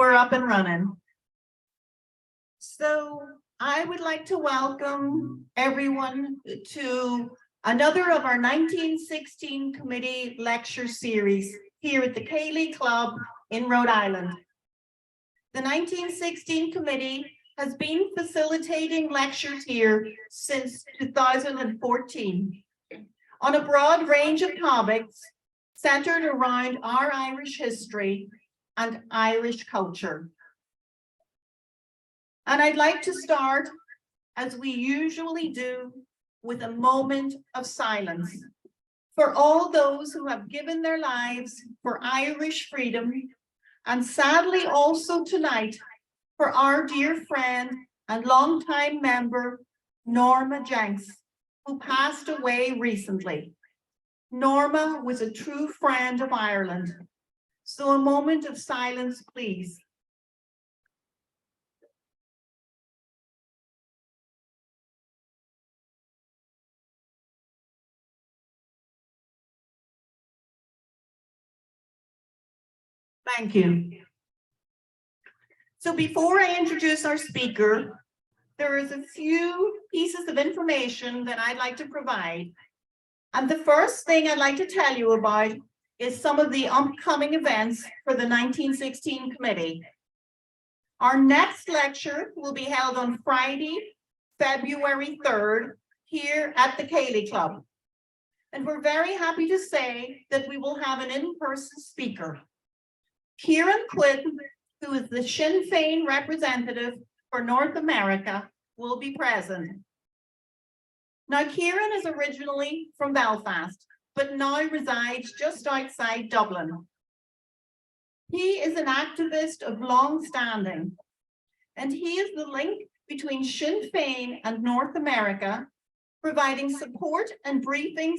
we're up and running. So I would like to welcome everyone to another of our 1916 committee lecture series here at the Cayley Club in Rhode Island. The 1916 committee has been facilitating lectures here since 2014 on a broad range of topics centered around our Irish history and Irish culture. And I'd like to start, as we usually do, with a moment of silence for all those who have given their lives for Irish freedom, and sadly also tonight for our dear friend and longtime member, Norma Jenks, who passed away recently. Norma was a true friend of Ireland. So a moment of silence, please. Thank you. So before I introduce our speaker, there is a few pieces of information that I'd like to provide. And the first thing I'd like to tell you about is some of the upcoming events for the 1916 committee. Our next lecture will be held on Friday, February 3rd, here at the Cayley Club. And we're very happy to say that we will have an in-person speaker. Kieran Quinn, who is the Sinn Féin representative for North America, will be present. Now, Kieran is originally from Belfast, but now resides just outside Dublin. He is an activist of long standing, and he is the link between Sinn Féin and North America, providing support and briefings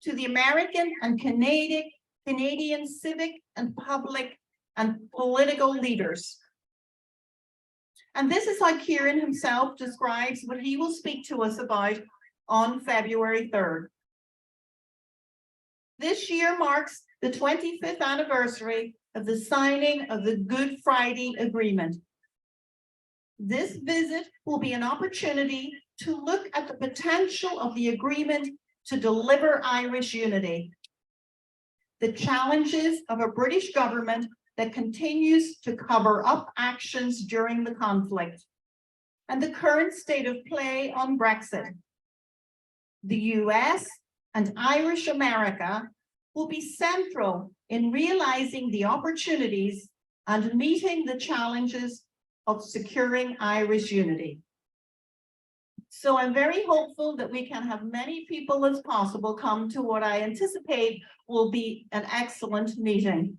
to the American and Canadian civic and public and political leaders. And this is how Kieran himself describes what he will speak to us about on February 3rd. This year marks the 25th anniversary of the signing of the Good Friday Agreement. This visit will be an opportunity to look at the potential of the agreement to deliver Irish unity, the challenges of a British government that continues to cover up actions during the conflict, and the current state of play on Brexit. The US and Irish America will be central in realizing the opportunities and meeting the challenges of securing Irish unity. So I'm very hopeful that we can have many people as possible come to what I anticipate will be an excellent meeting.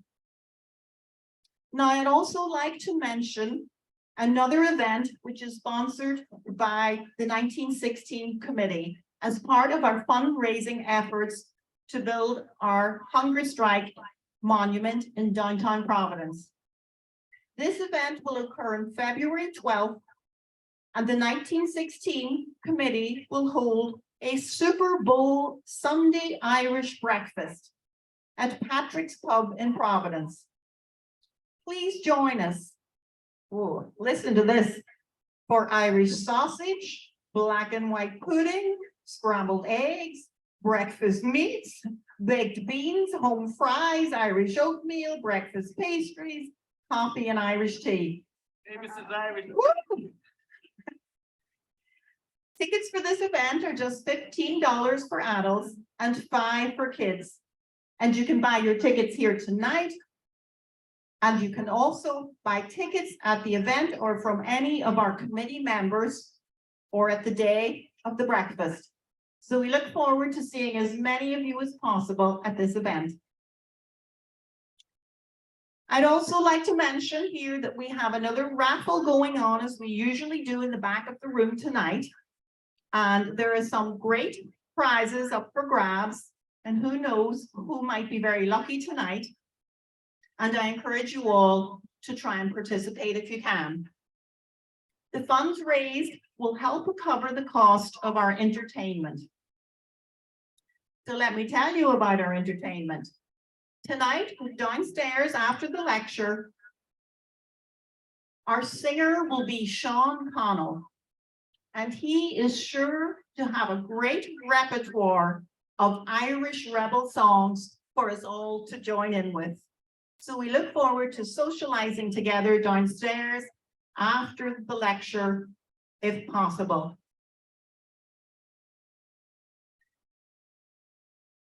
Now, I'd also like to mention another event which is sponsored by the 1916 committee as part of our fundraising efforts to build our hunger strike monument in downtown Providence. This event will occur on February 12th, and the 1916 committee will hold a Super Bowl Sunday Irish breakfast at Patrick's Pub in Providence. Please join us. Oh, listen to this. For Irish sausage, black and white pudding, scrambled eggs, breakfast meats, baked beans, home fries, Irish oatmeal, breakfast pastries, coffee and Irish tea. Hey, Mrs. Irish. Woo! Tickets for this event are just $15 for adults and $5 for kids. And you can buy your tickets here tonight. And you can also buy tickets at the event or from any of our committee members or at the day of the breakfast. So we look forward to seeing as many of you as possible at this event. I'd also like to mention here that we have another raffle going on, as we usually do, in the back of the room tonight. And there are some great prizes up for grabs, and who knows who might be very lucky tonight. And I encourage you all to try and participate if you can. The funds raised will help cover the cost of our entertainment. So let me tell you about our entertainment. Tonight, downstairs after the lecture, Our singer will be Sean Connell, and he is sure to have a great repertoire of Irish rebel songs for us all to join in with. So we look forward to socializing together downstairs after the lecture, if possible.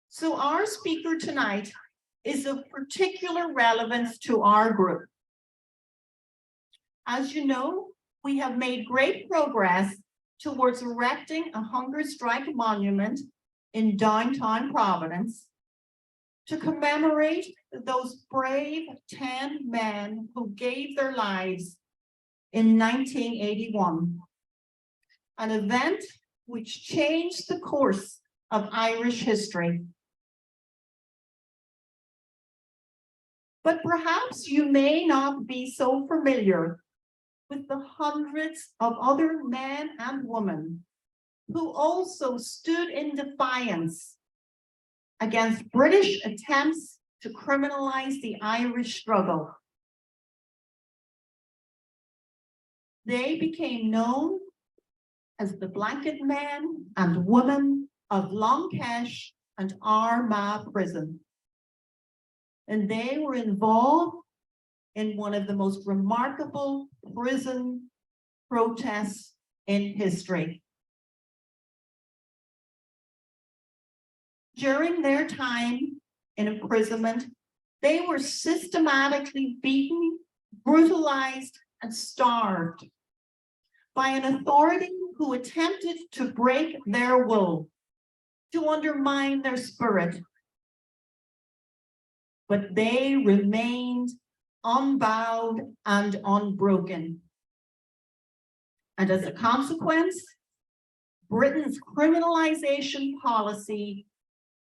So our speaker tonight is of particular relevance to our group. As you know, we have made great progress towards erecting a hunger strike monument in downtown Providence to commemorate those brave 10 men who gave their lives in 1981, an event which changed the course of Irish history. But perhaps you may not be so familiar with the hundreds of other men and women who also stood in defiance against British attempts to criminalize the Irish struggle. They became known as the blanket men and women of Longkesh and Armagh prison. And they were involved in one of the most remarkable prison protests in history. During their time in imprisonment, they were systematically beaten, brutalized, and starved by an authority who attempted to break their will, to undermine their spirit. But they remained unbowed and unbroken. And as a consequence, Britain's criminalization policy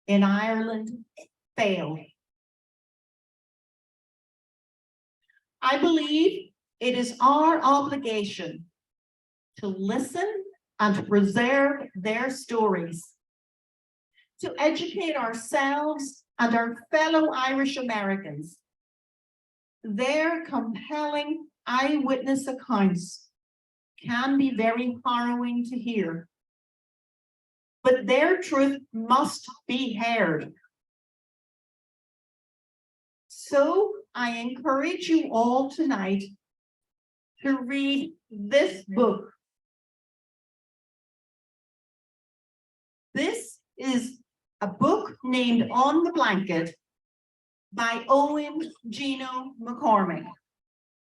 in Ireland failed. I believe it is our obligation to listen and to preserve their stories, to educate ourselves and our fellow Irish Americans. Their compelling eyewitness accounts can be very harrowing to hear, but their truth must be heard. So I encourage you all tonight to read this book. This is a book named On the Blanket by Eoghan Mac Cormaic.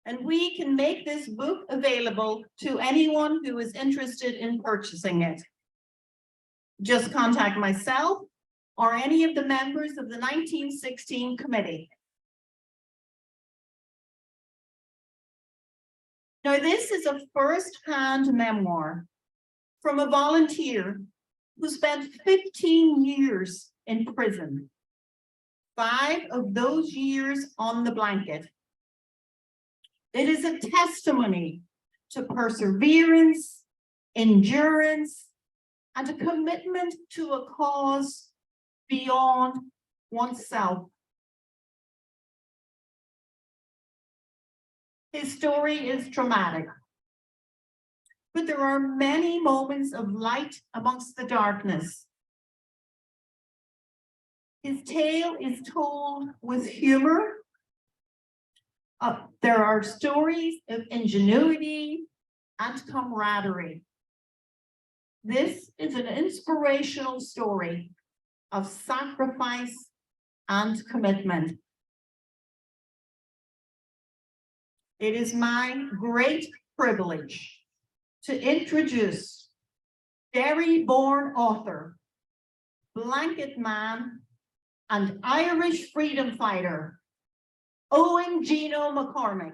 And we can make this book available to anyone who is interested in purchasing it. Just contact myself or any of the members of the 1916 committee. Now, this is a first-hand memoir from a volunteer who spent 15 years in prison, 5 of those years on the blanket. It is a testimony to perseverance, endurance, and a commitment to a cause beyond oneself. His story is traumatic, but there are many moments of light amongst the darkness. His tale is told with humor. There are stories of ingenuity and camaraderie. This is an inspirational story of sacrifice and commitment. It is my great privilege to introduce Derry-born author, blanket man, and Irish freedom fighter, Eoghan Mac Cormaic.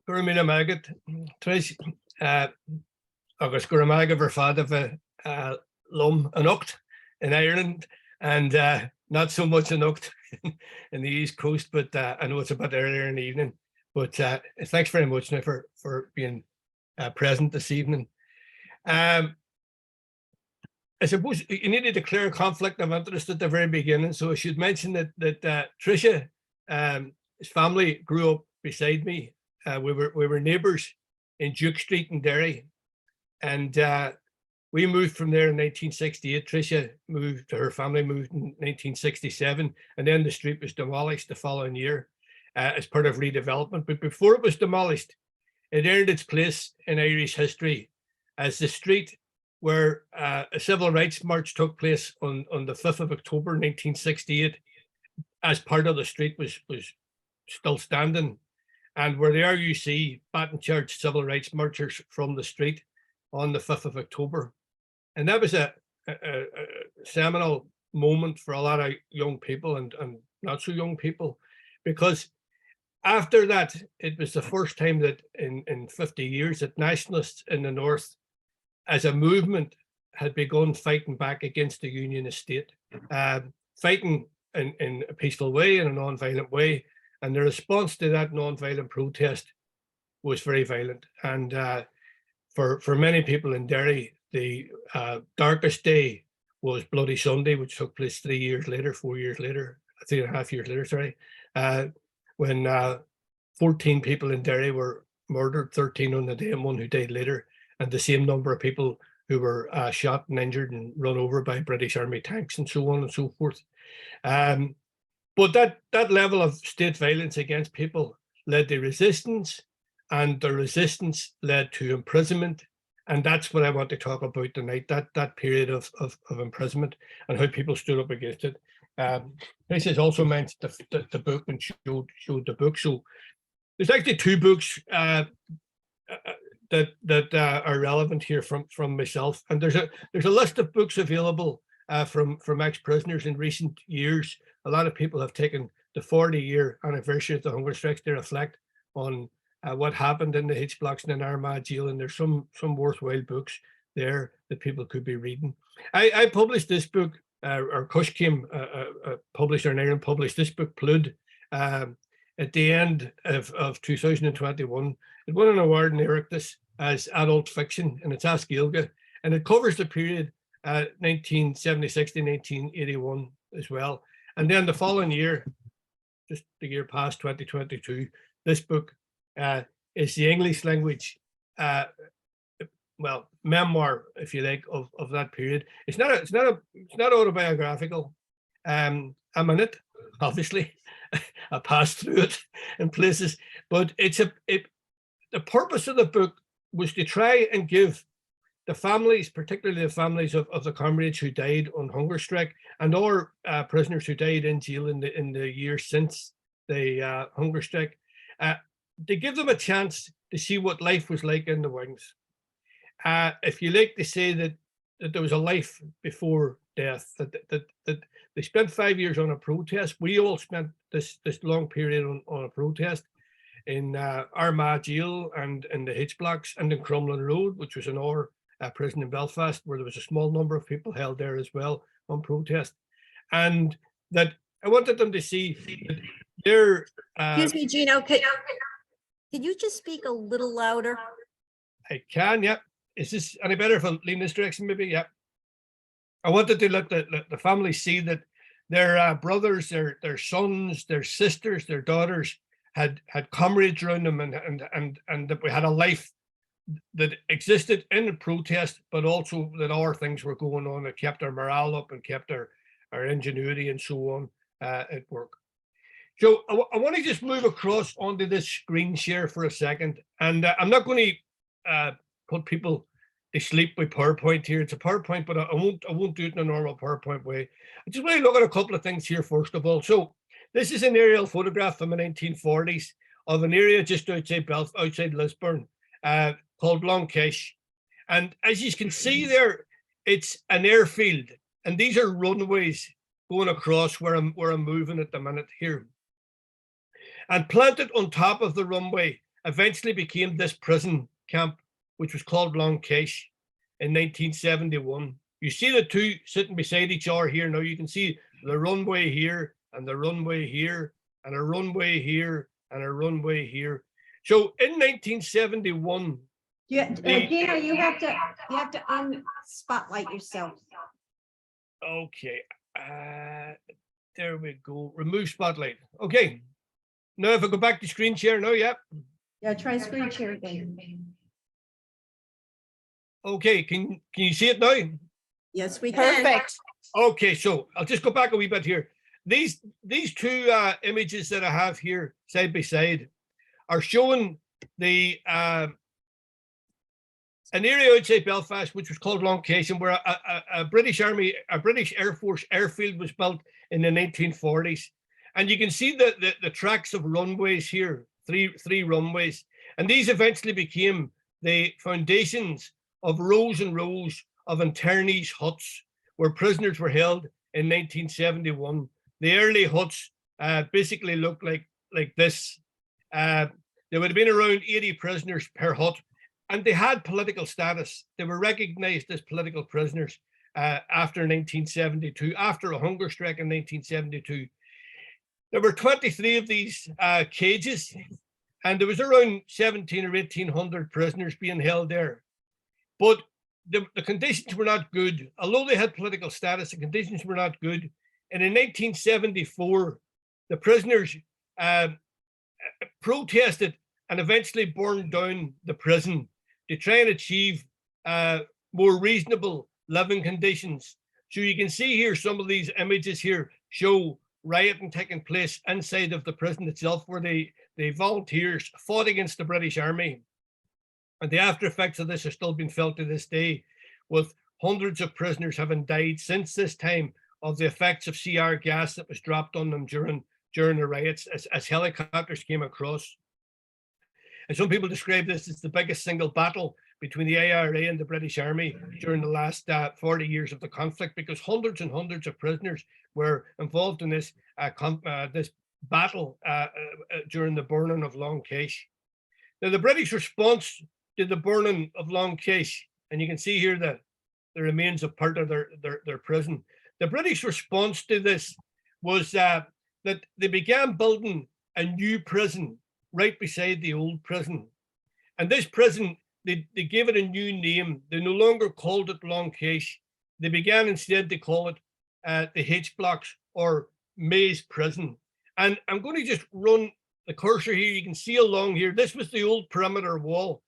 Gurmina Magat, Trish, August Gurmaga Verfada Lum and Ucht in Ireland, and not so much an Ucht in the East Coast, but I know it's a bit earlier in the evening. But thanks very much now for being present this evening. I suppose you need to declare a conflict of interest at the very beginning. So I should mention that Tricia, his family grew up beside me. We were neighbours in Duke Street in Derry, and we moved from there in 1968. Tricia moved, her family moved in 1967, and then the street was demolished the following year as part of redevelopment. But before it was demolished, it earned its place in Irish history as the street where a civil rights march took place on the 5th of October 1968, as part of the street was still standing, and where there you see baton charged civil rights marchers from the street on the 5th of October. And that was a seminal moment for a lot of young people and not so young people, because after that, it was the first time that in 50 years that nationalists in the North as a movement had begun fighting back against the unionist state, fighting in a peaceful way, in a non-violent way. And the response to that non-violent protest was very violent. And for many people in Derry, the darkest day was Bloody Sunday, which took place 4 years later, 3.5 years later, sorry, when 14 people in Derry were murdered, 13 on the day and one who died later, and the same number of people who were shot and injured and run over by British Army tanks and so on and so forth. But that level of state violence against people led to resistance, and the resistance led to imprisonment. And that's what I want to talk about tonight, that period of imprisonment and how people stood up against it. This has also mentioned the book and showed the book. So there's actually two books that are relevant here from myself, and there's a list of books available from ex-prisoners in recent years. A lot of people have taken the 40-year anniversary of the hunger strikes to reflect on what happened in the H blocks and in Armagh jail, and there's some worthwhile books there that people could be reading. I published this book, or Cushcame, a publisher in Ireland, published this book, Pluid, at the end of 2021. It won an award in Oireachtas as adult fiction, and it's Ask Eoghan, and it covers the period 1976 to 1981 as well. And then the following year, just the year past, 2022, this book is the English language, memoir, if you like, of that period. It's not autobiographical. I'm in it, obviously. I passed through it in places, but the purpose of the book was to try and give the families, particularly the families of the comrades who died on hunger strike, and or prisoners who died in jail in the years since the hunger strike, to give them a chance to see what life was like in the wings. If you like to say that there was a life before death, that they spent 5 years on a protest. We all spent this long period on a protest in Armagh jail and in the H blocks and in Crumlin Road, which was an prison in Belfast, where there was a small number of people held there as well on protest. And that I wanted them to see that their Excuse me, Gino, could you just speak a little louder? I can, yeah. Is this any better if I lean this direction, maybe? Yeah. I wanted to let the family see that their brothers, their sons, their sisters, their daughters had comrades around them, and that we had a life that existed in the protest, but also that other things were going on that kept our morale up and kept our ingenuity and so on at work. So I want to just move across onto this screen share for a second, and I'm not going to put people to sleep with PowerPoint here. It's a PowerPoint, but I won't do it in a normal PowerPoint way. I just want to look at a couple of things here first of all. So this is an aerial photograph from the 1940s of an area just outside Lisburn called Longkesh. And as you can see there, it's an airfield, and these are runways going across where I'm moving at the minute here. And planted on top of the runway eventually became this prison camp, which was called Longkesh in 1971. You see the two sitting beside each other here. Now you can see the runway here and the runway here and a runway here and a runway here. So in 1971, Gina, you have to unspotlight yourself. Okay. There we go. Remove spotlight. Okay. Now if I go back to screen share now, yeah. Yeah, try screen share again. Okay, can you see it now? Yes, we can. Perfect. Okay, so I'll just go back a wee bit here. These two images that I have here side by side are showing the an area outside Belfast, which was called Long Cation, where a British Air Force airfield was built in the 1940s. And you can see the tracks of runways here, three runways. And these eventually became the foundations of rows and rows of internees huts where prisoners were held in 1971. The early huts basically looked like this. There would have been around 80 prisoners per hut, and they had political status. They were recognized as political prisoners after 1972, after a hunger strike in 1972. There were 23 of these cages, and there was around 17 or 1800 prisoners being held there. But the conditions were not good. Although they had political status, the conditions were not good. And in 1974, the prisoners protested and eventually burned down the prison to try and achieve more reasonable living conditions. So you can see here, some of these images here show rioting taking place inside of the prison itself, where the volunteers fought against the British Army. And the after effects of this are still being felt to this day, with hundreds of prisoners having died since this time of the effects of CR gas that was dropped on them during the riots as helicopters came across. And some people describe this as the biggest single battle between the IRA and the British Army during the last 40 years of the conflict, because hundreds and hundreds of prisoners were involved in this this battle during the burning of Long Kesh. Now, the British response to the burning of Long Kesh, and you can see here the remains of part of their prison. The British response to this was that they began building a new prison right beside the old prison. And this prison, they gave it a new name. They no longer called it Long Kesh. They began instead to call it the H blocks, or Maze Prison. And I'm going to just run the cursor here. You can see along here, this was the old perimeter wall.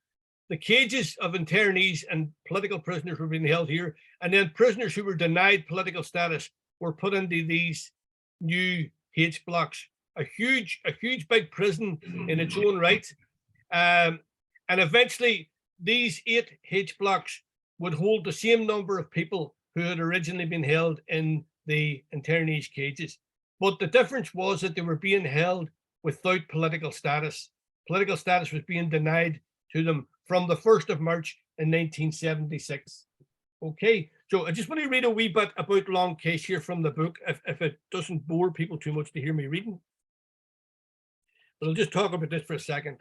The cages of internees and political prisoners were being held here. And then prisoners who were denied political status were put into these new H blocks. A huge big prison in its own right. And eventually these 8 H blocks would hold the same number of people who had originally been held in the internees cages. But the difference was that they were being held without political status. Political status was being denied to them from the 1st of March in 1976. Okay, so I just want to read a wee bit about Long Kesh here from the book, if it doesn't bore people too much to hear me reading. But I'll just talk about this for a second.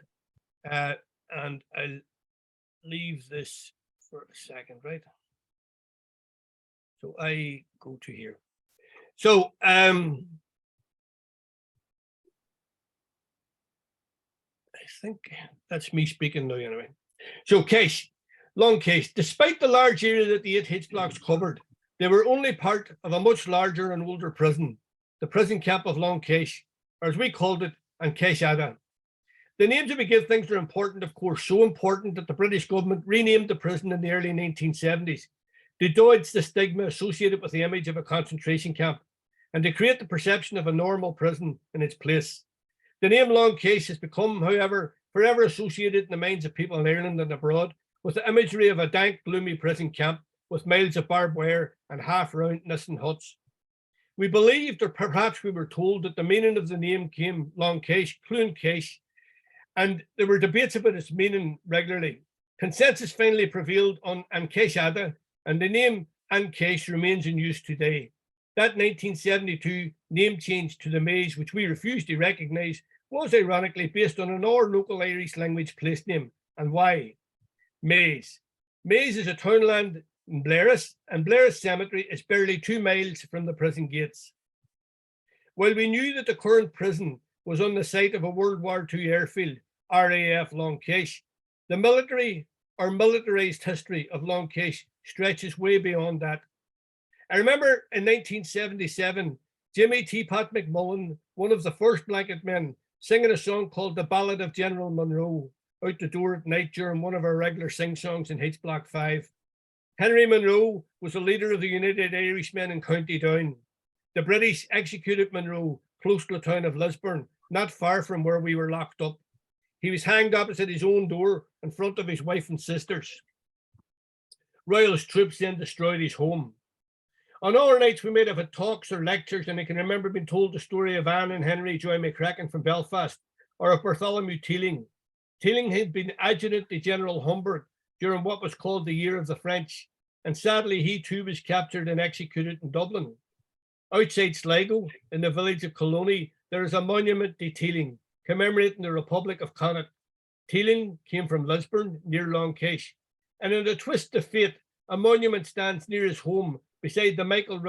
And I'll leave this for a second, right? So I go to here. So I think that's me speaking now anyway. So Kesh, Long Kesh, despite the large area that the 8 H blocks covered, they were only part of a much larger and older prison, the prison camp of Long Kesh, or as we called it, and Kesh Ada. The names that we give things are important, of course, so important that the British government renamed the prison in the early 1970s to dodge the stigma associated with the image of a concentration camp and to create the perception of a normal prison in its place. The name Long Kesh has become, however, forever associated in the minds of people in Ireland and abroad with the imagery of a dank, gloomy prison camp with miles of barbed wire and half-round Nissen huts. We believed, or perhaps we were told, that the meaning of the name came Long Kesh, Pluid Kesh, and there were debates about its meaning regularly. Consensus finally prevailed on An Kesh Ada, and the name An Kesh remains in use today. That 1972 name change to the Maze, which we refused to recognise, was ironically based on an local Irish language place name. And why? Maze. Maze is a townland in Blairus, and Blairus Cemetery is barely 2 miles from the prison gates. While we knew that the current prison was on the site of a World War II airfield, RAF Long Kesh, the military or militarised history of Long Kesh stretches way beyond that. I remember in 1977, Jimmy Teapot McMullen, one of the first blanket men, singing a song called The Ballad of General Monroe out the door at night during one of our regular sing-songs in H Block 5. Henry Monroe was the leader of the United Irishmen in County Down. The British executed Monroe close to the town of Lisburn, not far from where we were locked up. He was hanged opposite his own door in front of his wife and sisters. Royalist troops then destroyed his home. On other nights, we might have had talks or lectures, and I can remember being told the story of Anne and Henry Joy McCracken from Belfast, or of Bartholomew Teeling. Teeling had been adjutant to General Humbert during what was called the Year of the French, and sadly, he too was captured and executed in Dublin. Outside Sligo, in the village of Colony, there is a monument to Teeling, commemorating the Republic of Connacht. Teeling came from Lisburn, near Longkesh, and in a twist of fate, a monument stands near his home beside the Michael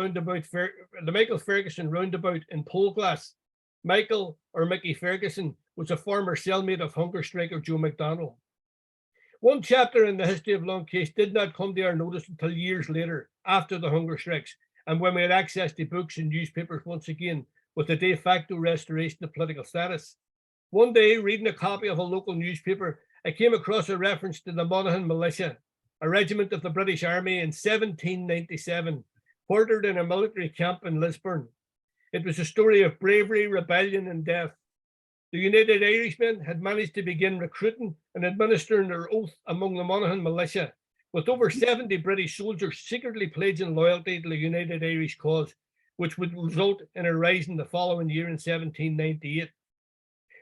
Ferguson roundabout in Polglass. Michael, or Mickey Ferguson, was a former cellmate of hunger striker Joe McDonnell. One chapter in the history of Longkesh did not come to our notice until years later, after the hunger strikes, and when we had access to books and newspapers once again, with the de facto restoration of political status. One day, reading a copy of a local newspaper, I came across a reference to the Monaghan Militia, a regiment of the British Army in 1797, quartered in a military camp in Lisburn. It was a story of bravery, rebellion, and death. The United Irishmen had managed to begin recruiting and administering their oath among the Monaghan Militia, with over 70 British soldiers secretly pledging loyalty to the United Irish cause, which would result in a rising the following year in 1798.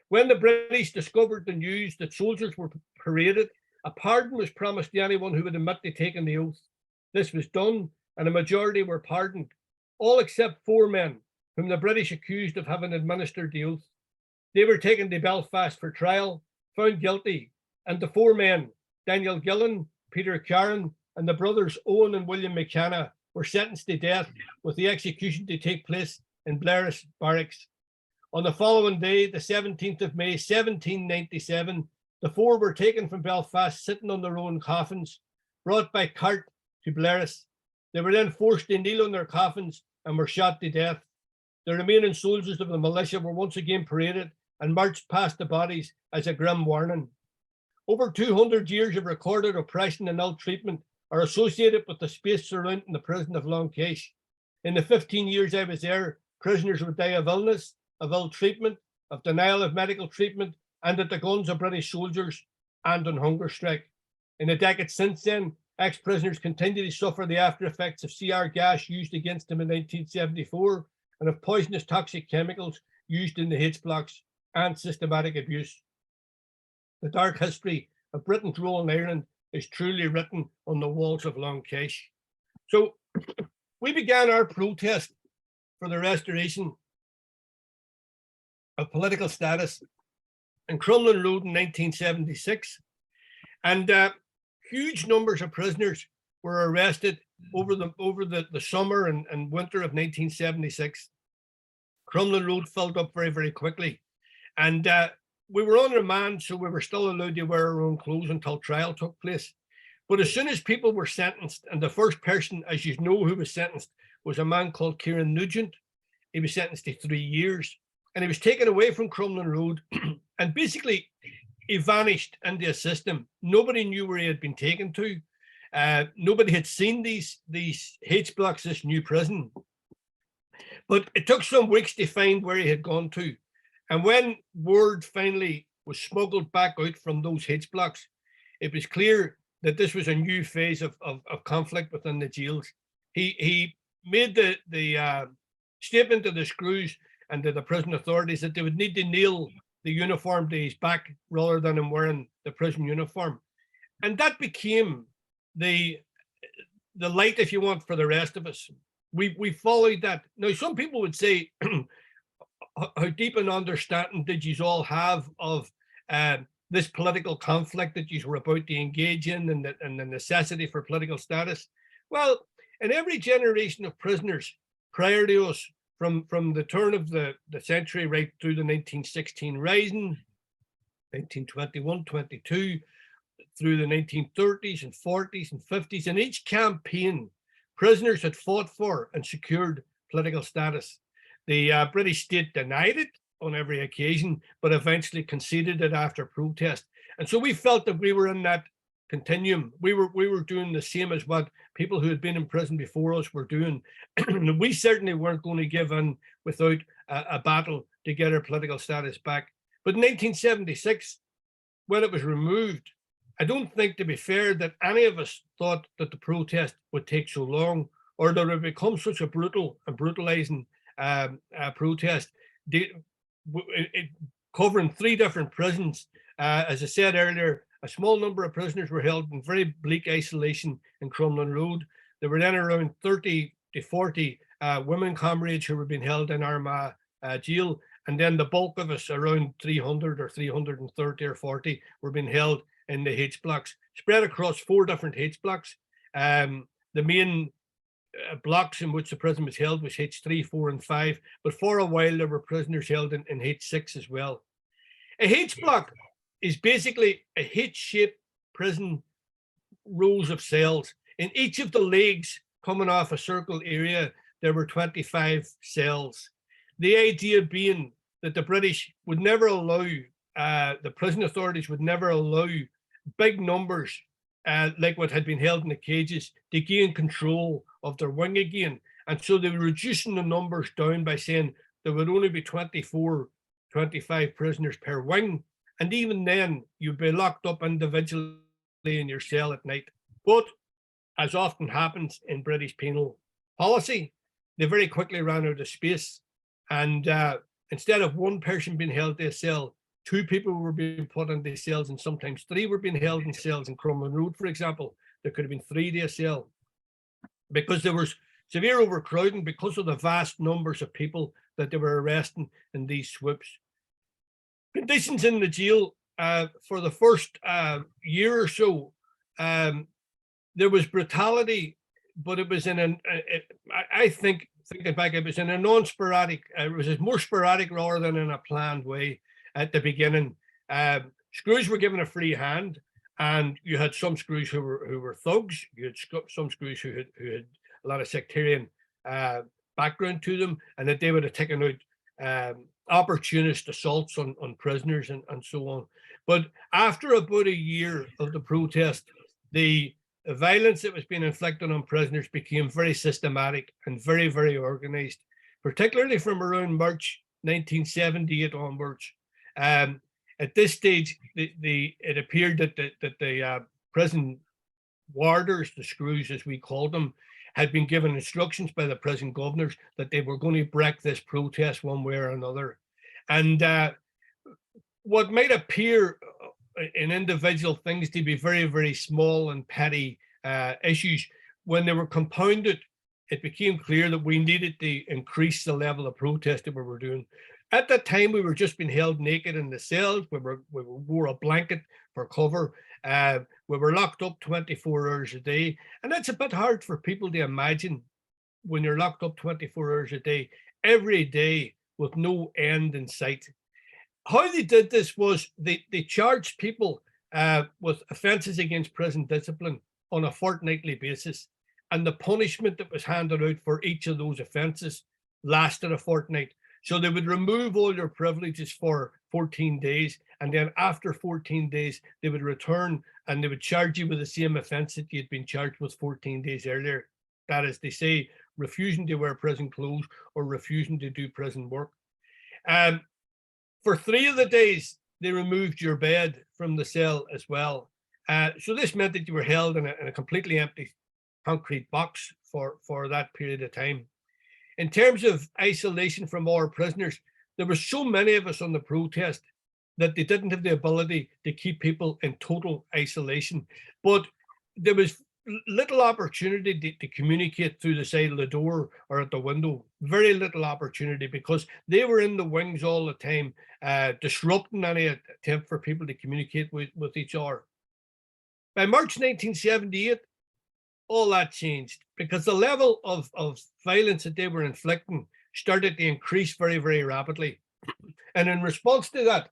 When the British discovered the news that soldiers were paraded, a pardon was promised to anyone who would admit to taking the oath. This was done, and a majority were pardoned, all except 4 men, whom the British accused of having administered the oath. They were taken to Belfast for trial, found guilty, and the 4 men, Daniel Gillan, Peter Caron, and the brothers Owen and William McKenna, were sentenced to death, with the execution to take place in Blaris Barracks. On the following day, the 17th of May, 1797, the 4 were taken from Belfast, sitting on their own coffins, brought by cart to Blaris. They were then forced to kneel on their coffins and were shot to death. The remaining soldiers of the militia were once again paraded and marched past the bodies as a grim warning. Over 200 years of recorded oppression and ill treatment are associated with the space surrounding the prison of Longkesh. In the 15 years I was there, prisoners would die of illness, of ill treatment, of denial of medical treatment, and at the guns of British soldiers, and on hunger strike. In the decades since then, ex-prisoners continue to suffer the after effects of CR gas used against them in 1974, and of poisonous toxic chemicals used in the H blocks, and systematic abuse. The dark history of Britain's role in Ireland is truly written on the walls of Longkesh. So we began our protest for the restoration of political status in Crumlin Road in 1976, and huge numbers of prisoners were arrested over the summer and winter of 1976. Crumlin Road filled up very, very quickly, and we were on remand, so we were still allowed to wear our own clothes until trial took place. But as soon as people were sentenced, and the first person, as you know, who was sentenced was a man called Kieran Nugent. He was sentenced to 3 years, and he was taken away from Crumlin Road, and basically he vanished into a system. Nobody knew where he had been taken to. Nobody had seen these H blocks, this new prison. But it took some weeks to find where he had gone to. And when word finally was smuggled back out from those H blocks, it was clear that this was a new phase of conflict within the jails. He made the statement to the screws and to the prison authorities that they would need to nail the uniform to his back rather than him wearing the prison uniform. And that became the light, if you want, for the rest of us. We followed that. Now, some people would say, how deep an understanding did you all have of this political conflict that you were about to engage in, and the necessity for political status? Well, in every generation of prisoners prior to us, from the turn of the century right through the 1916 Rising, 1921, 22, through the 1930s and 40s and 50s, in each campaign, prisoners had fought for and secured political status. The British state denied it on every occasion, but eventually conceded it after protest. And so we felt that we were in that continuum. We were doing the same as what people who had been in prison before us were doing. We certainly weren't going to give in without a battle to get our political status back. But in 1976, when it was removed, I don't think, to be fair, that any of us thought that the protest would take so long, or that it would become such a brutal and brutalizing protest, covering 3 different prisons. As I said earlier, a small number of prisoners were held in very bleak isolation in Crumlin Road. There were then around 30 to 40 women comrades who were being held in Armagh jail. And then the bulk of us, around 300 or 330 or 40, were being held in the H blocks, spread across 4 different H blocks. The main blocks in which the prison was held was H3, 4, and 5. But for a while, there were prisoners held in H6 as well. A H block is basically a H-shaped prison, rows of cells. In each of the legs coming off a circle area, there were 25 cells. The idea being that the British would never allow, the prison authorities would never allow big numbers like what had been held in the cages to gain control of their wing again. And so they were reducing the numbers down by saying there would only be 24, 25 prisoners per wing. And even then, you'd be locked up individually in your cell at night. But as often happens in British penal policy, they very quickly ran out of space. And instead of 1 person being held in a cell, 2 people were being put into cells, and sometimes 3 were being held in cells. In Crumlin Road, for example, there could have been 3 to a cell, because there was severe overcrowding because of the vast numbers of people that they were arresting in these swoops. Conditions in the jail for the first year or so, there was brutality, but it was in I think, thinking back, it was in a non-sporadic, it was more sporadic rather than in a planned way at the beginning. Screws were given a free hand, and you had some screws who were thugs. You had some screws who had a lot of sectarian background to them, and that they would have taken out opportunist assaults on prisoners and so on. But after about a year of the protest, the violence that was being inflicted on prisoners became very systematic and very, very organized, particularly from around March 1978 onwards. At this stage, it appeared that the prison warders, the screws as we called them, had been given instructions by the prison governors that they were going to break this protest one way or another. And what might appear in individual things to be very, very small and petty issues, when they were compounded, it became clear that we needed to increase the level of protest that we were doing. At that time, we were just being held naked in the cells. We wore a blanket for cover. We were locked up 24 hours a day. And that's a bit hard for people to imagine, when you're locked up 24 hours a day, every day, with no end in sight. How they did this was they charged people with offences against prison discipline on a fortnightly basis. And the punishment that was handed out for each of those offences lasted a fortnight. So they would remove all your privileges for 14 days. And then after 14 days, they would return and they would charge you with the same offence that you'd been charged with 14 days earlier. That is, they say, refusing to wear prison clothes or refusing to do prison work. For 3 of the days, they removed your bed from the cell as well. So this meant that you were held in a completely empty concrete box for that period of time. In terms of isolation from our prisoners, there were so many of us on the protest that they didn't have the ability to keep people in total isolation. But there was little opportunity to communicate through the side of the door or at the window. Very little opportunity, because they were in the wings all the time, disrupting any attempt for people to communicate with each other. By March 1978, all that changed, because the level of violence that they were inflicting started to increase very, very rapidly. And in response to that,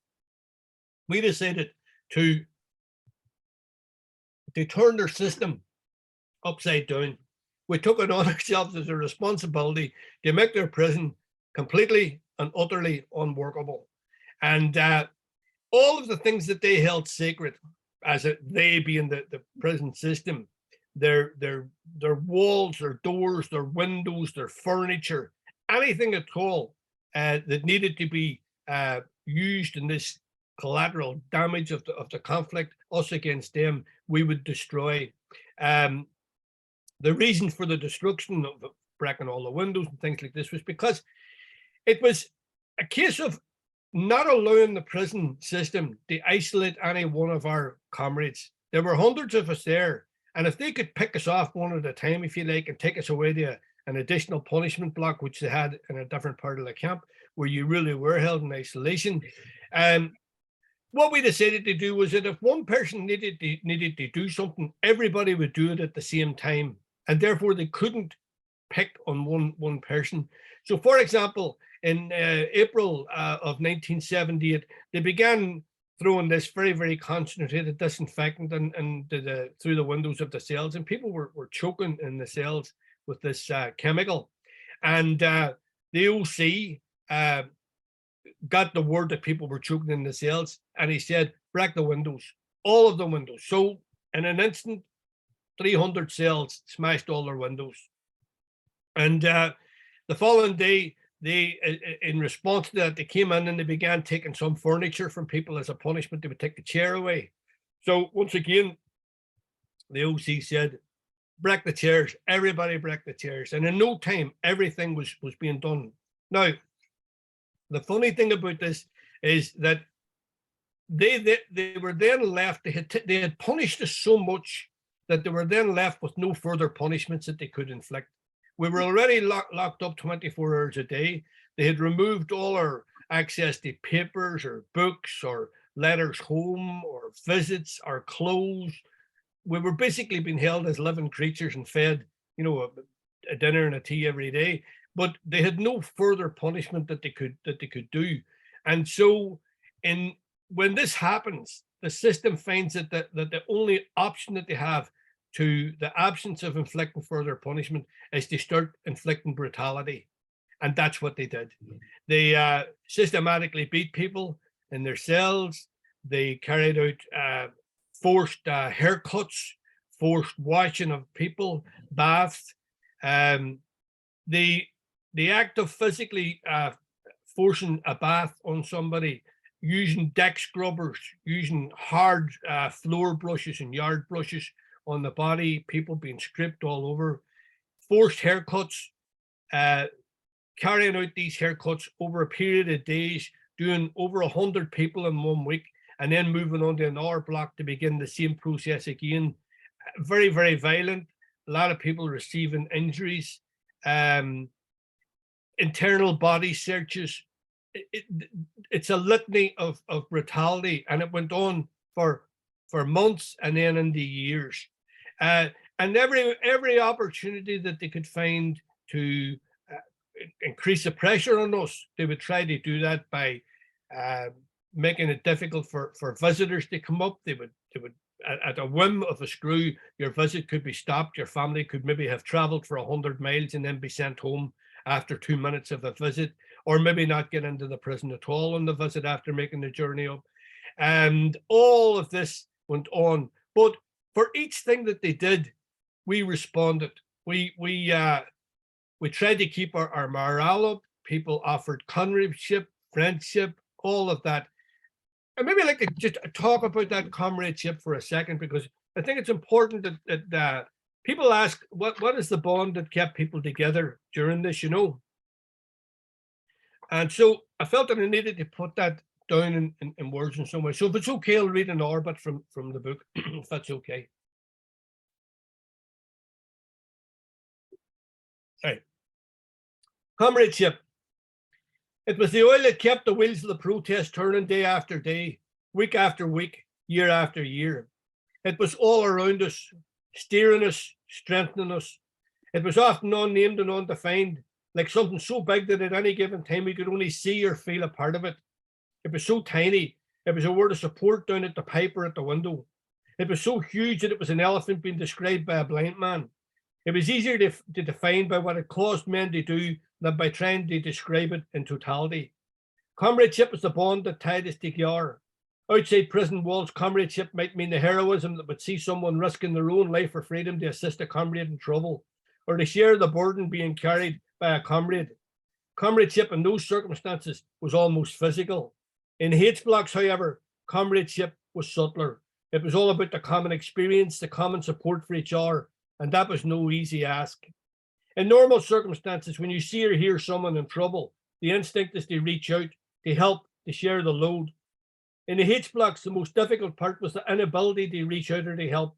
we decided to turn their system upside down. we took it on ourselves as a responsibility to make their prison completely and utterly unworkable. And all of the things that they held sacred, as they being the prison system, their walls, their doors, their windows, their furniture, anything at all that needed to be used in this collateral damage of the conflict, us against them, we would destroy. The reason for the destruction of breaking all the windows and things like this was because it was a case of not allowing the prison system to isolate any one of our comrades. There were hundreds of us there, and if they could pick us off one at a time, if you like, and take us away to an additional punishment block, which they had in a different part of the camp, where you really were held in isolation, what we decided to do was that if one person needed to do something, everybody would do it at the same time, and therefore they couldn't pick on one person. So, for example, in April of 1978, they began throwing this very, very concentrated disinfectant through the windows of the cells, and people were choking in the cells with this chemical. And the OC got the word that people were choking in the cells, and he said, break the windows, all of the windows. So in an instant, 300 cells smashed all their windows. And the following day, they, in response to that, they came in and they began taking some furniture from people as a punishment. They would take the chair away. So once again, the OC said, break the chairs, everybody break the chairs. And in no time, everything was being done. Now, the funny thing about this is that they were then left, they had punished us so much that they were then left with no further punishments that they could inflict. We were already locked up 24 hours a day. They had removed all our access to papers or books or letters home or visits or clothes. We were basically being held as living creatures and fed, you know, a dinner and a tea every day. But they had no further punishment that they could do. And so when this happens, the system finds that the only option that they have to the absence of inflicting further punishment is to start inflicting brutality. And that's what they did. They systematically beat people in their cells. They carried out forced haircuts, forced washing of people, baths. The act of physically forcing a bath on somebody, using deck scrubbers, using hard floor brushes and yard brushes on the body, people being stripped all over, forced haircuts, carrying out these haircuts over a period of days, doing over 100 people in 1 week, and then moving on to another block to begin the same process again. Very, very violent. A lot of people receiving injuries, internal body searches. It's a litany of brutality, and it went on for months and then into years. And every opportunity that they could find to increase the pressure on us, they would try to do that by making it difficult for visitors to come up. They would at a whim of a screw, your visit could be stopped. Your family could maybe have traveled for 100 miles and then be sent home after 2 minutes of a visit, or maybe not get into the prison at all on the visit after making the journey up. And all of this went on. But for each thing that they did, we responded. We tried to keep our morale up. People offered comradeship, friendship, all of that. And maybe I'd like to just talk about that comradeship for a second, because I think it's important that people ask, what is the bond that kept people together during this, you know? And so I felt that I needed to put that down in words in some way. So if it's okay, I'll read an orbit from the book, if that's okay. Right. Comradeship. It was the oil that kept the wheels of the protest turning day after day, week after week, year after year. It was all around us, steering us, strengthening us. It was often unnamed and undefined, like something so big that at any given time we could only see or feel a part of it. It was so tiny, it was a word of support down at the pipe or at the window. It was so huge that it was an elephant being described by a blind man. It was easier to define by what it caused men to do than by trying to describe it in totality. Comradeship was the bond that tied us together. Outside prison walls, comradeship might mean the heroism that would see someone risking their own life for freedom to assist a comrade in trouble, or to share the burden being carried by a comrade. Comradeship in those circumstances was almost physical. In H blocks, however, comradeship was subtler. It was all about the common experience, the common support for each other, and that was no easy ask. In normal circumstances, when you see or hear someone in trouble, the instinct is to reach out, to help, to share the load. In the H blocks, the most difficult part was the inability to reach out or to help.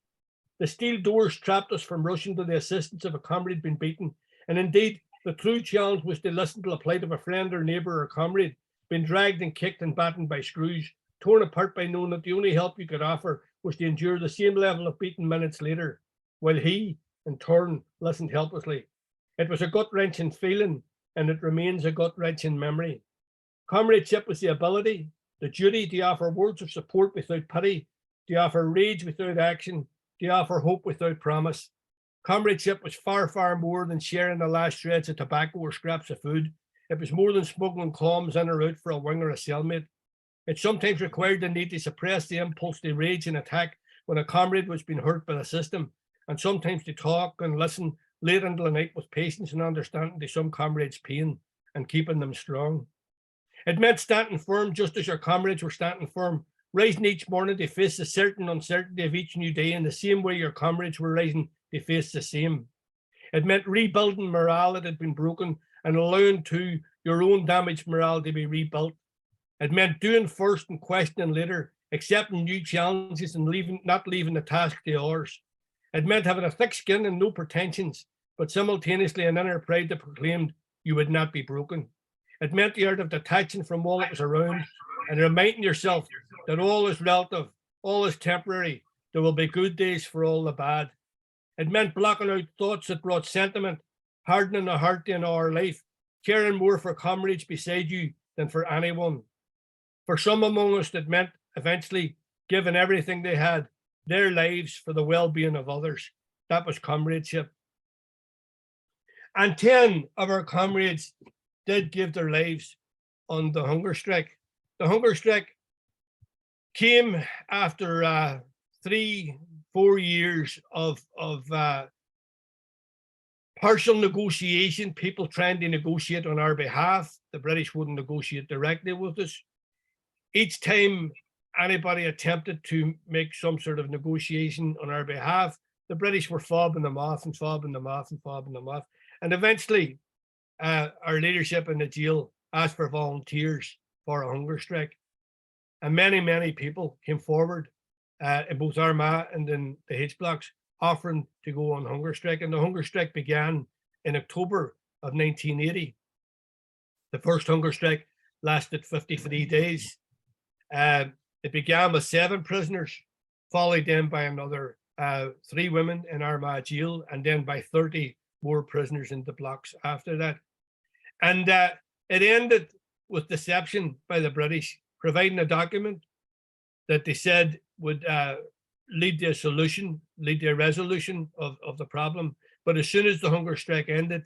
The steel doors trapped us from rushing to the assistance of a comrade being beaten, and indeed, the true challenge was to listen to the plight of a friend or neighbour or comrade, being dragged and kicked and battened by screws, torn apart by knowing that the only help you could offer was to endure the same level of beating minutes later, while he, in turn, listened helplessly. It was a gut-wrenching feeling, and it remains a gut-wrenching memory. Comradeship was the ability, the duty to offer words of support without pity, to offer rage without action, to offer hope without promise. Comradeship was far, far more than sharing the last shreds of tobacco or scraps of food. It was more than smuggling clams in or out for a wing or a cellmate. It sometimes required the need to suppress the impulse to rage and attack when a comrade was being hurt by the system, and sometimes to talk and listen late into the night with patience and understanding to some comrades' pain and keeping them strong. It meant standing firm just as your comrades were standing firm, rising each morning to face the certain uncertainty of each new day in the same way your comrades were rising to face the same. It meant rebuilding morale that had been broken and allowing to your own damaged morale to be rebuilt. It meant doing first and questioning later, accepting new challenges and not leaving the task to others. It meant having a thick skin and no pretensions, but simultaneously an inner pride that proclaimed you would not be broken. It meant the art of detaching from all that was around and reminding yourself that all is relative, all is temporary. There will be good days for all the bad. It meant blocking out thoughts that brought sentiment, hardening the heart in our life, caring more for comrades beside you than for anyone. For some among us, it meant eventually giving everything they had, their lives, for the well-being of others. That was comradeship. And 10 of our comrades did give their lives on the hunger strike. The hunger strike came after 3-4 years of partial negotiation, people trying to negotiate on our behalf. The British wouldn't negotiate directly with us. Each time anybody attempted to make some sort of negotiation on our behalf, the British were fobbing them off and fobbing them off and fobbing them off. And eventually, our leadership in the jail asked for volunteers for a hunger strike. And many, many people came forward in both Armagh and in the H blocks offering to go on hunger strike. And the hunger strike began in October of 1980. The first hunger strike lasted 53 days. It began with 7 prisoners, followed then by another 3 women in Armagh jail, and then by 30 more prisoners in the blocks after that. And it ended with deception by the British, providing a document that they said would lead to a solution, lead to a resolution of the problem. But as soon as the hunger strike ended,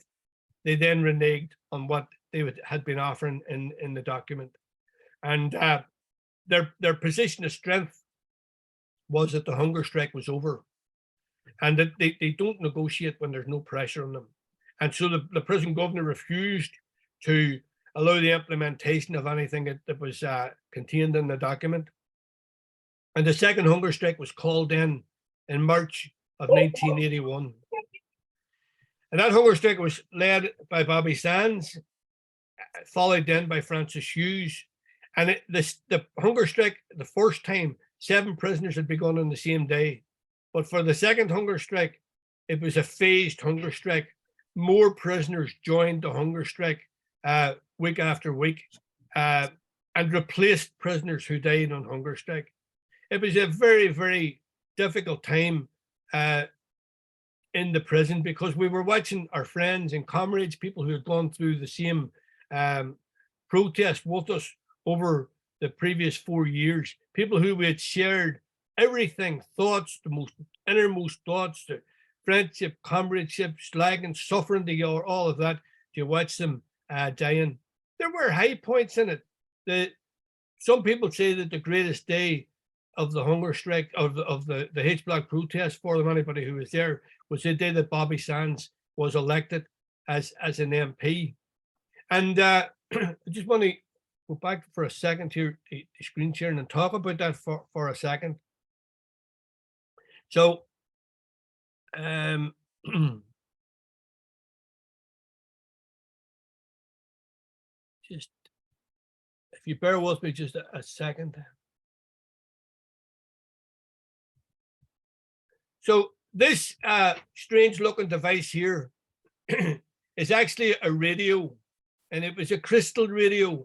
they then reneged on what they had been offering in the document. And their position of strength was that the hunger strike was over and that they don't negotiate when there's no pressure on them. And so the prison governor refused to allow the implementation of anything that was contained in the document. And the second hunger strike was called in March of 1981. And that hunger strike was led by Bobby Sands, followed then by Francis Hughes. And the hunger strike, the first time, 7 prisoners had begun on the same day. But for the second hunger strike, it was a phased hunger strike. More prisoners joined the hunger strike week after week and replaced prisoners who died on hunger strike. It was a very, very difficult time in the prison because we were watching our friends and comrades, people who had gone through the same protest with us over the previous 4 years, people who we had shared everything, thoughts, the most innermost thoughts, the friendship, comradeship, slagging, suffering together, all of that, to watch them dying. There were high points in it. Some people say that the greatest day of the hunger strike, of the H Block protest, for them, anybody who was there, was the day that Bobby Sands was elected as an MP. And I just want to go back for a second here, the screen sharing, and talk about that for a second. So, just, if you bear with me just a second. So this strange looking device here is actually a radio, and it was a crystal radio.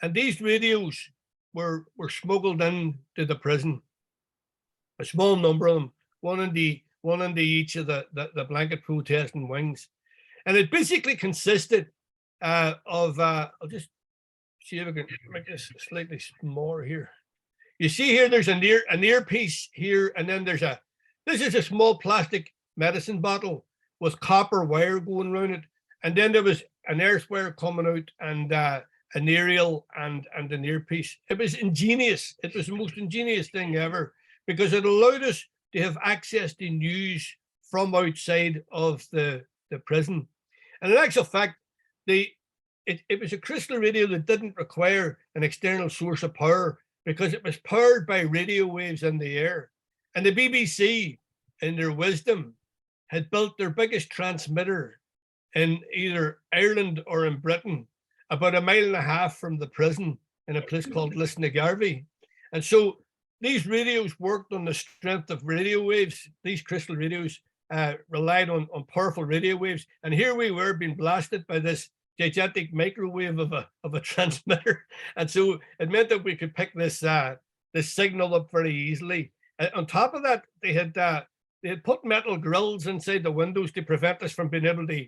And these radios were smuggled into the prison. A small number of them, one in each of the blanket protesting wings. And it basically consisted of, I'll just see if I can make this slightly smaller here. You see here, there's an earpiece here, and then this is a small plastic medicine bottle with copper wire going around it. And then there was an earth wire coming out, and an aerial and an earpiece. It was ingenious. It was the most ingenious thing ever, because it allowed us to have access to news from outside of the prison. And in actual fact, it was a crystal radio that didn't require an external source of power, because it was powered by radio waves in the air. And the BBC, in their wisdom, had built their biggest transmitter in either Ireland or in Britain, about 1.5 miles from the prison, in a place called Lisnagarvey. And so these radios worked on the strength of radio waves. These crystal radios relied on powerful radio waves. And here we were being blasted by this gigantic microwave of a transmitter. And so it meant that we could pick this signal up very easily. On top of that, they had put metal grills inside the windows to prevent us from being able to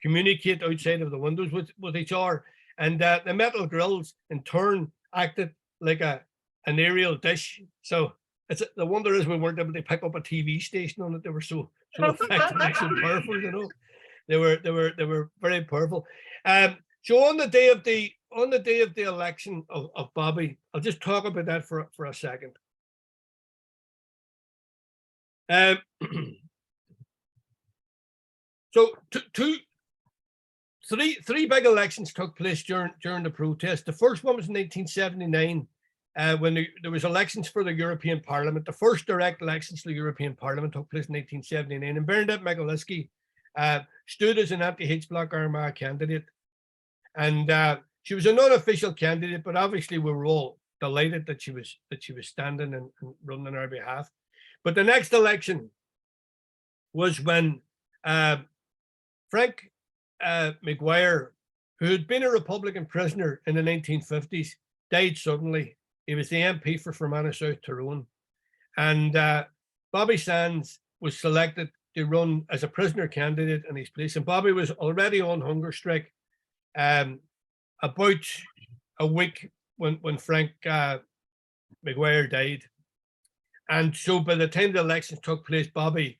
communicate outside of the windows with each other. And the metal grills in turn acted like an aerial dish. So the wonder is we weren't able to pick up a TV station on it. They were so effective and so powerful, you know. They were very powerful. So on the day of the election of Bobby, I'll just talk about that for a second. So three big elections took place during the protest. The first one was in 1979, when there was elections for the European Parliament. The first direct elections to the European Parliament took place in 1979, and Bernadette McAliskey stood as an anti-H Block Armagh candidate. And she was an unofficial candidate, but obviously we were all delighted that she was standing and running on our behalf. But the next election was when Frank Maguire, who had been a Republican prisoner in the 1950s, died suddenly. He was the MP for Fermanagh South Tyrone. And Bobby Sands was selected to run as a prisoner candidate in his place. And Bobby was already on hunger strike about a week when Frank Maguire died. And so by the time the elections took place, Bobby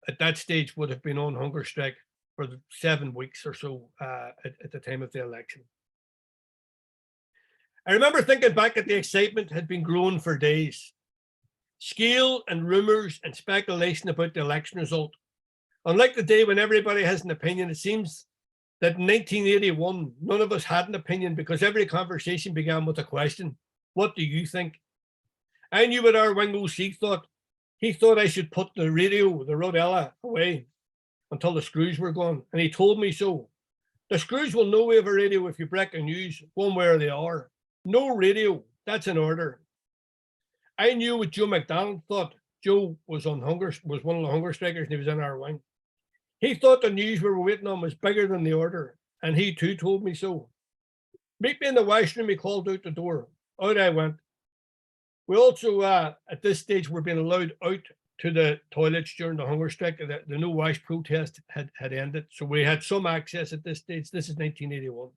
at that stage would have been on hunger strike for 7 weeks or so at the time of the election. I remember thinking back at the excitement had been growing for days. Scale and rumours and speculation about the election result. Unlike the day when everybody has an opinion, it seems that in 1981, none of us had an opinion, because every conversation began with a question: what do you think? I knew what our wing OC thought. He thought I should put the radio, the Rodella, away until the screws were gone. And he told me so. The screws will know we have a radio if you break the news, one way or the other. No radio, that's an order. I knew what Joe McDonald thought. Joe was one of the hunger strikers, and he was in our wing. He thought the news we were waiting on was bigger than the order, and he too told me so. Meet me in the washroom, he called out the door. Out I went. We also, at this stage, were being allowed out to the toilets during the hunger strike. The no wash protest had ended, so we had some access at this stage. This is 1981.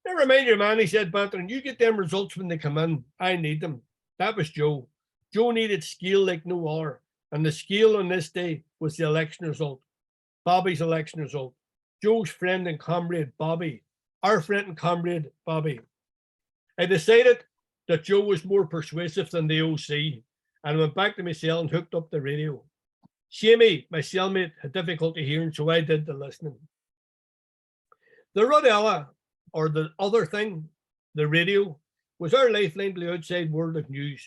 Never mind your man, he said, Banton, you get them results when they come in. I need them. That was Joe. Joe needed skill like no other. And the scale on this day was the election result, Bobby's election result. Joe's friend and comrade, Bobby, our friend and comrade, Bobby. I decided that Joe was more persuasive than the OC and went back to my cell and hooked up the radio. Shamey, my cellmate, had difficulty hearing, so I did the listening. The Rudella, or the other thing, the radio, was our lifeline to the outside world of news.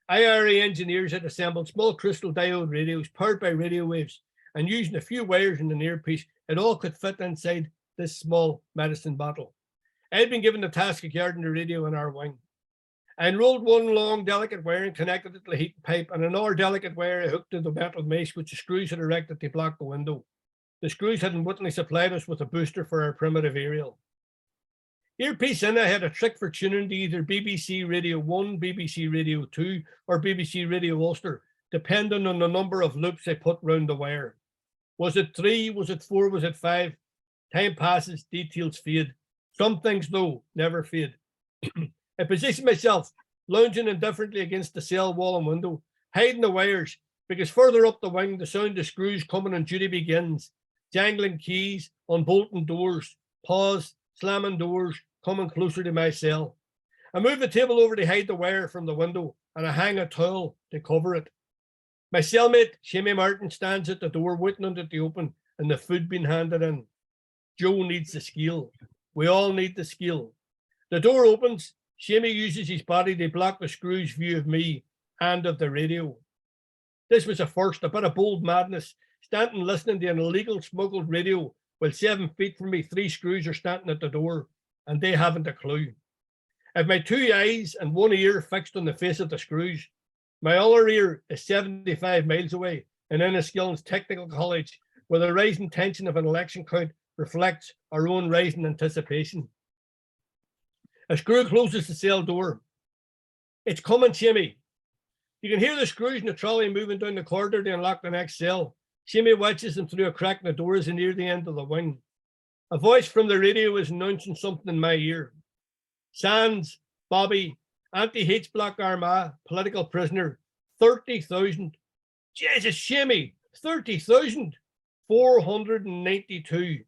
IRA engineers had assembled small crystal diode radios powered by radio waves, and using a few wires in an earpiece, it all could fit inside this small medicine bottle. I had been given the task of guarding the radio in our wing. I enrolled one long, delicate wire and connected it to the heat pipe, and another delicate wire I hooked to the metal mace, which the screws had erected to block the window. The screws had unwittingly supplied us with a booster for our primitive aerial. Earpiece in, I had a trick for tuning to either BBC Radio 1, BBC Radio 2, or BBC Radio Ulster, depending on the number of loops I put round the wire. Was it 3? Was it 4? Was it 5? Time passes, details fade. Some things, though, never fade. I positioned myself, lounging indifferently against the cell wall and window, hiding the wires, because further up the wing, the sound of screws coming on duty begins. Jangling keys, unbolting doors, pause, slamming doors, coming closer to my cell. I move the table over to hide the wire from the window, and I hang a towel to cover it. My cellmate, Shamey Martin, stands at the door, waiting on it to open, and the food being handed in. Joe needs the skill. We all need the skill. The door opens. Shamey uses his body to block the screw's view of me and of the radio. This was a first, a bit of bold madness, standing listening to an illegal smuggled radio while 7 feet from me, 3 screws are standing at the door, and they haven't a clue. I've my 2 eyes and 1 ear fixed on the face of the screws. My other ear is 75 miles away in Enniskillen's Technical College, where the rising tension of an election count reflects our own rising anticipation. A screw closes the cell door. It's coming, Shamey. You can hear the screws in the trolley moving down the corridor to unlock the next cell. Shamey watches them through a crack in the door as they near the end of the wing. A voice from the radio is announcing something in my ear. Sands, Bobby, anti-H block Armagh, political prisoner, 30,000. Jesus, Shamey, 30,000. 492.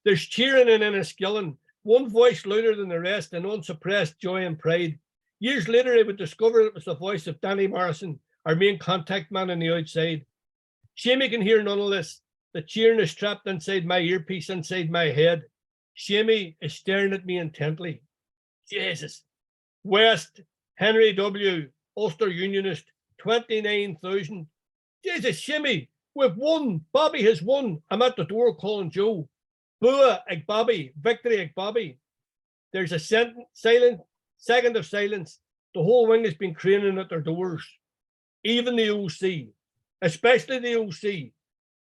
There's cheering in Enniskillen, one voice louder than the rest, and unsuppressed joy and pride. Years later, I would discover it was the voice of Danny Morrison, our main contact man on the outside. Shamey can hear none of this. The cheering is trapped inside my earpiece, inside my head. Shamey is staring at me intently. Jesus. West, Henry W., Ulster Unionist, 29,000. Jesus, Shamey, we've won. Bobby has won. I'm at the door calling Joe. Bua ag Bobby, victory ag Bobby. There's a second of silence. The whole wing has been craning at their doors. Even the OC, especially the OC.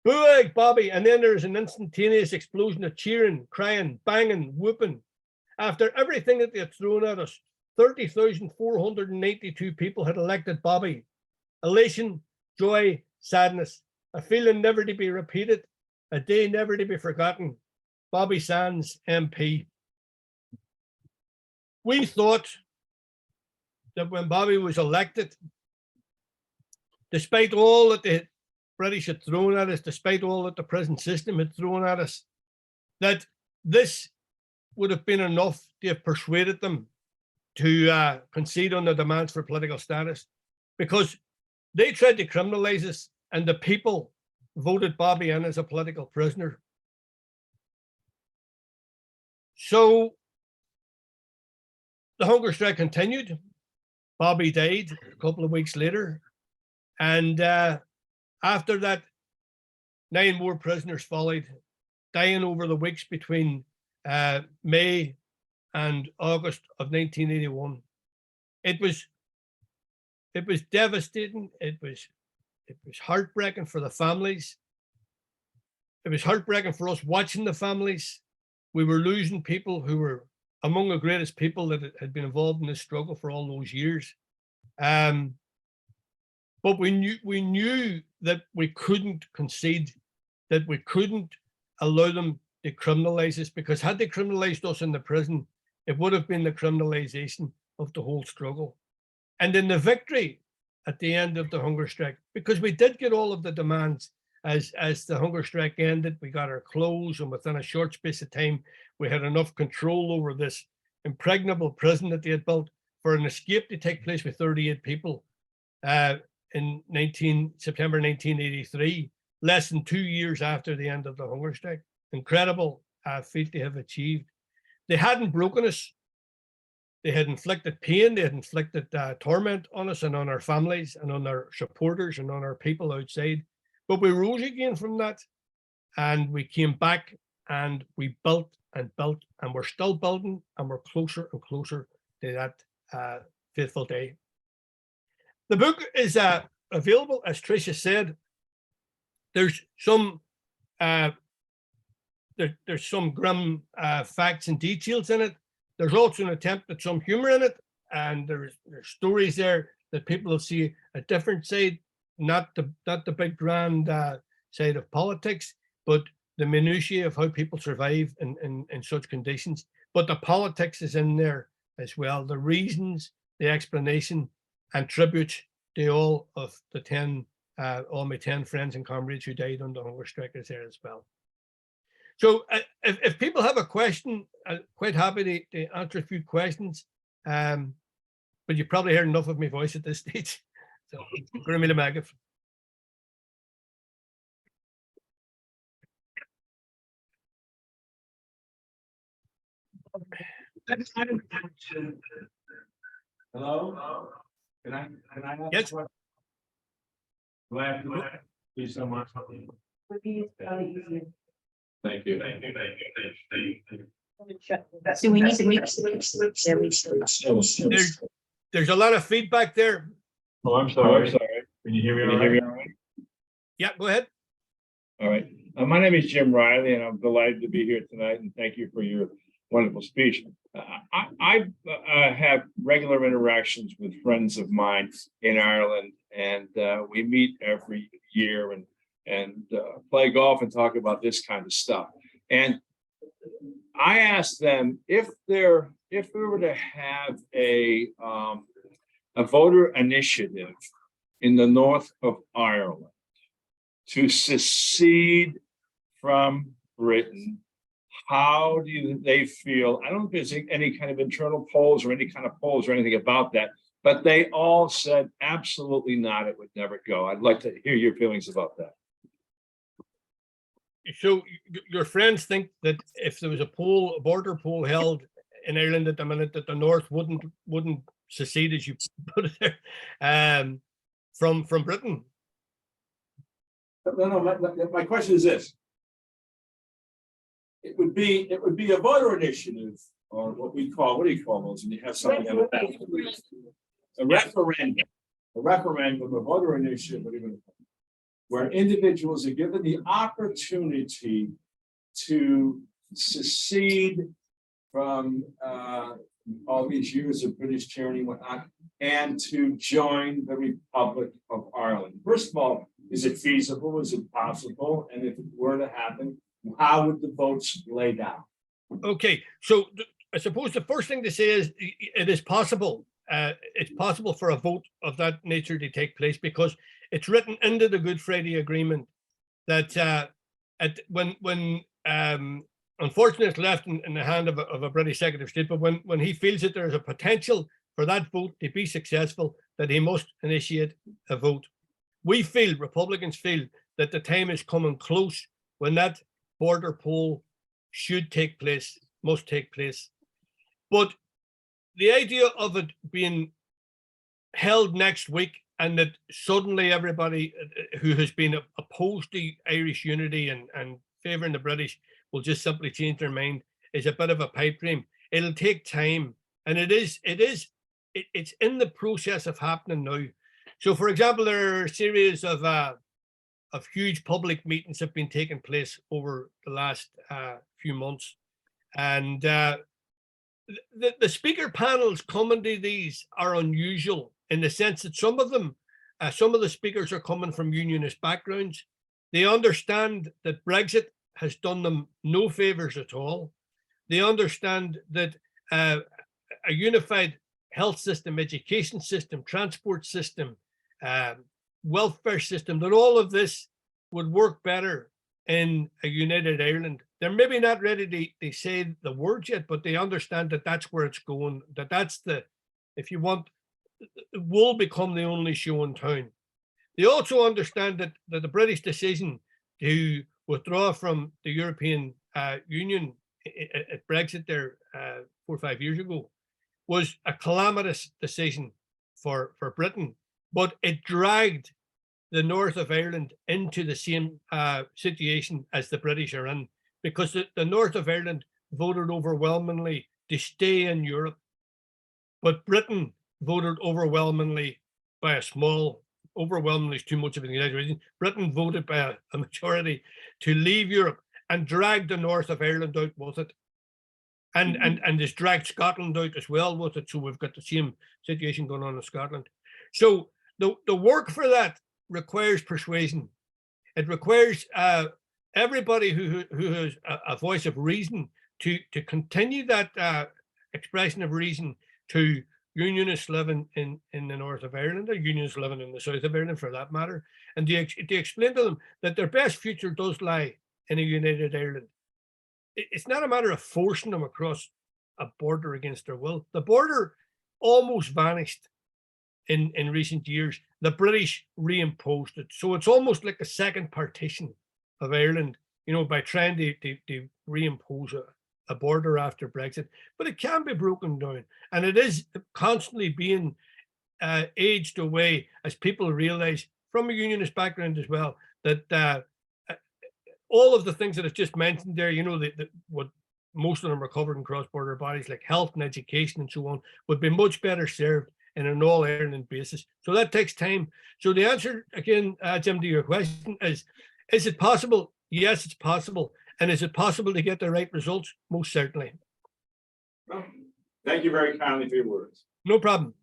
Bua ag Bobby, and then there's an instantaneous explosion of cheering, crying, banging, whooping. After everything that they had thrown at us, 30,492 people had elected Bobby. Elation, joy, sadness, a feeling never to be repeated, a day never to be forgotten. Bobby Sands, MP. We thought that when Bobby was elected, despite all that the British had thrown at us, despite all that the prison system had thrown at us, that this would have been enough to have persuaded them to concede on the demands for political status, because they tried to criminalize us, and the people voted Bobby in as a political prisoner. So the hunger strike continued. Bobby died a couple of weeks later. And after that, 9 more prisoners followed, dying over the weeks between May and August of 1981. It was devastating. It was heartbreaking for the families. It was heartbreaking for us watching the families. We were losing people who were among the greatest people that had been involved in this struggle for all those years. But we knew that we couldn't concede, that we couldn't allow them to criminalize us, because had they criminalized us in the prison, it would have been the criminalization of the whole struggle. And in the victory at the end of the hunger strike, because we did get all of the demands as the hunger strike ended. We got our clothes, and within a short space of time, we had enough control over this impregnable prison that they had built for an escape to take place with 38 people in September 1983, less than 2 years after the end of the hunger strike. Incredible feat they have achieved. They hadn't broken us. They had inflicted pain, they had inflicted torment on us and on our families and on our supporters and on our people outside. But we rose again from that, and we came back and we built and built, and we're still building, and we're closer and closer to that fateful day. The book is available, as Tricia said. There's some there's some grim facts and details in it. There's also an attempt at some humor in it, and there's stories there that people will see a different side, not the big grand side of politics, but the minutiae of how people survive in such conditions. But the politics is in there as well. The reasons, the explanation, and tributes to all of the all my 10 friends and comrades who died on the hunger strike is there as well. So if people have a question, I'm quite happy to answer a few questions, but you've probably heard enough of my voice at this stage. So, Crumlin Road Gaol. Hello? Can I ask Yes. a question? Do I have to please someone? Thank you. So we need to reach. There's a lot of feedback there. Oh, I'm sorry. Can you hear me all right? Yeah, go ahead. All right. My name is Jim Riley, and I'm delighted to be here tonight, and thank you for your wonderful speech. I have regular interactions with friends of mine in Ireland, and we meet every year and play golf and talk about this kind of stuff. And I asked them if we were to have a voter initiative in the north of Ireland to secede from Britain, how do they feel? I don't think there's any kind of internal polls or any kind of polls or anything about that, but they all said absolutely not, it would never go. I'd like to hear your feelings about that. So your friends think that if there was a border poll held in Ireland at the minute, that the North wouldn't secede, as you put it there, from Britain? No, my question is this. It would be a voter initiative, or what do you call those, and you have something on the back. A referendum, a voter initiative, where individuals are given the opportunity to secede from all these years of British tyranny and whatnot, and to join the Republic of Ireland. First of all, is it feasible? Is it possible? And if it were to happen, how would the votes lay down? Okay, so I suppose the first thing to say is it is possible. It's possible for a vote of that nature to take place, because it's written into the Good Friday Agreement that when unfortunately it's left in the hand of a British Secretary of State, but when he feels that there's a potential for that vote to be successful, that he must initiate a vote. Republicans feel that the time is coming close when that border poll should take place, must take place. But the idea of it being held next week, and that suddenly everybody who has been opposed to Irish unity and favouring the British will just simply change their mind, is a bit of a pipe dream. It'll take time, and it's in the process of happening now. So, for example, there are a series of huge public meetings have been taking place over the last few months, and the speaker panels coming to these are unusual in the sense that some of the speakers are coming from unionist backgrounds. They understand that Brexit has done them no favors at all. They understand that a unified health system, education system, transport system, welfare system, that all of this would work better in a united Ireland. They're maybe not ready to say the words yet, but they understand that that's where it's going, that that's the, if you want, it will become the only show in town. They also understand that the British decision to withdraw from the European Union at Brexit there 4 or 5 years ago was a calamitous decision for Britain, but it dragged the north of Ireland into the same situation as the British are in, because the north of Ireland voted overwhelmingly to stay in Europe, but Britain voted overwhelmingly by a small, overwhelmingly is too much of an exaggeration, Britain voted by a majority to leave Europe and dragged the north of Ireland out with it. And it's dragged Scotland out as well with it. So we've got the same situation going on in Scotland. So the work for that requires persuasion. It requires everybody who has a voice of reason to continue that expression of reason to unionists living in the north of Ireland, or unionists living in the south of Ireland for that matter, and to explain to them that their best future does lie in a united Ireland. It's not a matter of forcing them across a border against their will. The border almost vanished in recent years. The British reimposed it. So it's almost like a second partition of Ireland, you know, by trying to reimpose a border after Brexit. But it can be broken down. And it is constantly being aged away as people realize, from a unionist background as well, that all of the things that I've just mentioned there, you know, what most of them are covered in cross-border bodies like health and education and so on, would be much better served in an all-Ireland basis. So that takes time. So the answer, again, Jim, to your question is it possible? Yes, it's possible. And is it possible to get the right results? Most certainly. Well, thank you very kindly for your words. No problem.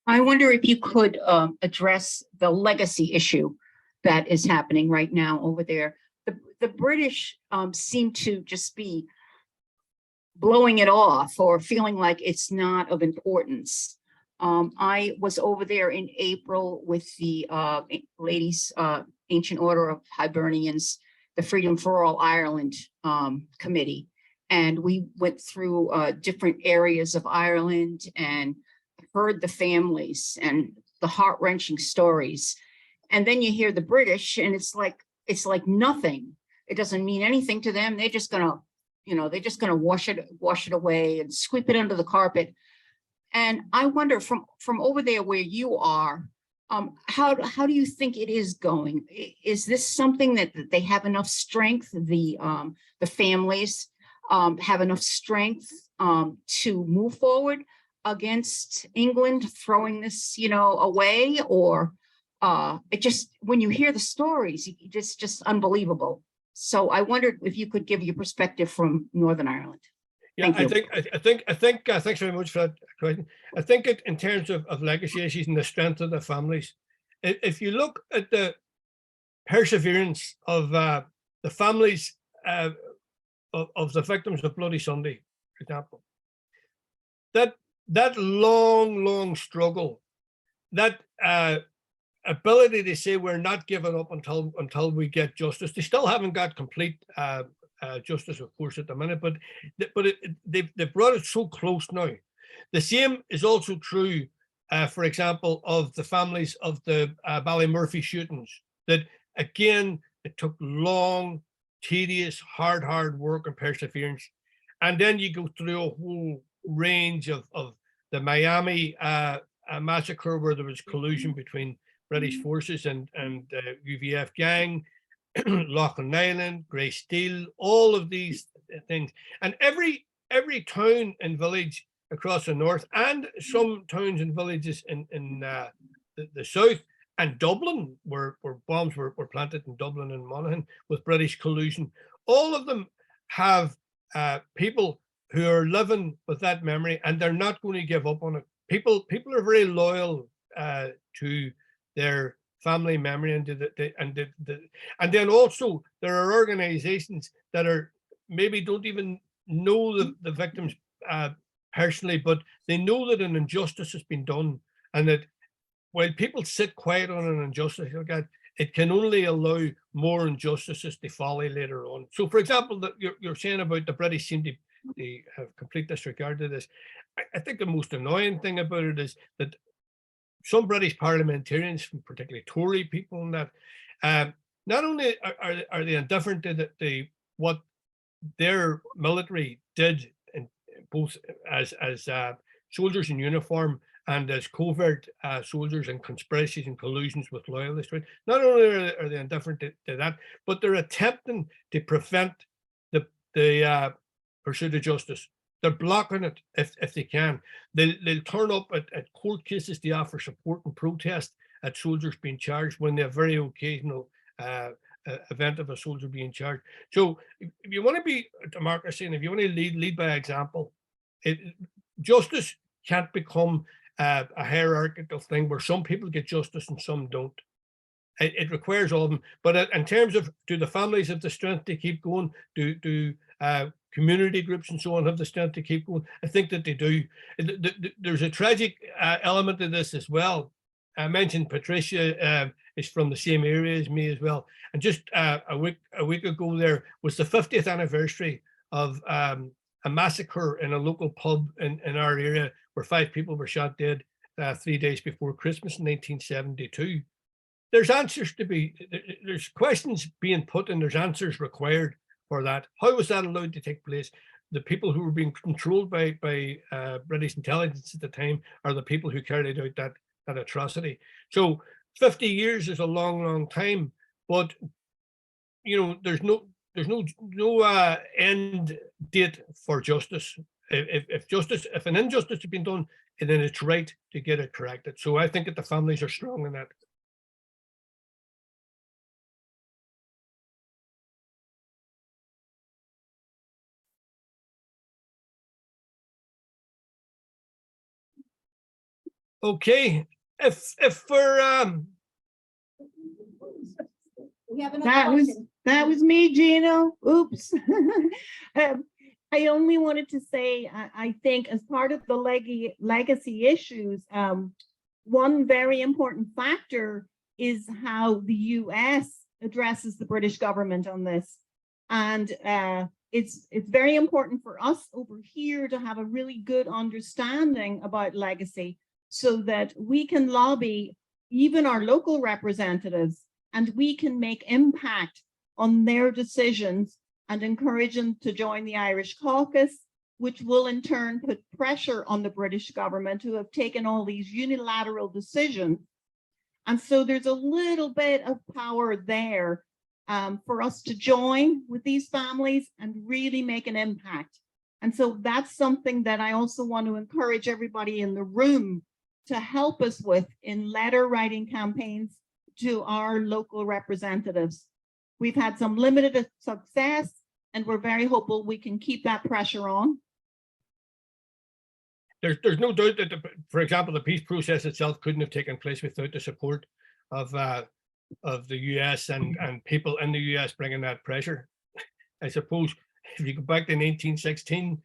I wonder if you could address the legacy issue that is happening right now over there. The British seem to just be blowing it off or feeling like it's not of importance. I was over there in April with the Ladies Ancient Order of Hibernians, the Freedom for All Ireland committee, and we went through different areas of Ireland and heard the families and the heart-wrenching stories. And then you hear the British and it's like nothing. It doesn't mean anything to them. They're just gonna, you know, they're just gonna wash it away and sweep it under the carpet. And I wonder from over there where you are, how do you think it is going? Is this something that they have enough strength? The families have enough strength to move forward against England throwing this, you know, away? Or it just, when you hear the stories, it's just unbelievable. So I wondered if you could give your perspective from Northern Ireland. Yeah, I think thanks very much for that question. I think it, in terms of legacy issues and the strength of the families, if you look at the perseverance of the families of the victims of Bloody Sunday, for example, that long struggle, that ability to say we're not giving up until we get justice. They still haven't got complete justice, of course, at the minute, but they've brought it so close now. The same is also true, for example, of the families of the Ballymurphy shootings. That again, it took long, tedious, hard work and perseverance, and then you go through a whole range of the Miami massacre, where there was collusion between British forces and UVF gang, Loughlin Island, Grey Steel, all of these things. And every town and village across the north, and some towns and villages in the south, and Dublin, where bombs were planted in Dublin and Monaghan with British collusion, all of them have people who are living with that memory, and they're not going to give up on it. People are very loyal to their family memory and and then also there are organizations that are maybe don't even know the victims personally, but they know that an injustice has been done, and that while people sit quiet on an injustice like that, it can only allow more injustices to follow later on. So, for example, that you're saying about the British seem to have complete disregard to this. I think the most annoying thing about it is that some British parliamentarians, particularly Tory people, and that not only are they indifferent to what their military did, in both as soldiers in uniform and as covert soldiers and conspiracies and collusions with loyalists, right? Not only are they indifferent to that, but they're attempting to prevent the pursuit of justice. They're blocking it if they can. They'll turn up at court cases to offer support and protest at soldiers being charged when they're very occasional event of a soldier being charged. So if you want to be a democracy and if you want to lead by example, justice can't become a hierarchical thing where some people get justice and some don't. It requires all of them. But in terms of, do the families have the strength to keep going? Do community groups and so on have the strength to keep going? I think that they do. There's a tragic element to this as well. I mentioned Patricia is from the same area as me as well. And just a week ago there was the 50th anniversary of a massacre in a local pub in our area where 5 people were shot dead 3 days before Christmas in 1972. There's answers to be, there's questions being put and there's answers required for that. How was that allowed to take place? The people who were being controlled by British intelligence at the time are the people who carried out that atrocity. So 50 years is a long time, but you know, there's no end date for justice. If an injustice has been done, then it's right to get it corrected. So I think that the families are strong in that. Okay, if for We have another question. That was me, Gino. Oops. I only wanted to say, I think as part of the legacy issues, one very important factor is how the US addresses the British government on this. And it's very important for us over here to have a really good understanding about legacy so that we can lobby even our local representatives and we can make impact on their decisions and encourage them to join the Irish caucus, which will in turn put pressure on the British government who have taken all these unilateral decisions. And so there's a little bit of power there for us to join with these families and really make an impact. And so that's something that I also want to encourage everybody in the room to help us with in letter writing campaigns to our local representatives. We've had some limited success and we're very hopeful we can keep that pressure on. There's no doubt that, for example, the peace process itself couldn't have taken place without the support of the US and people in the US bringing that pressure. I suppose if you go back to 1916,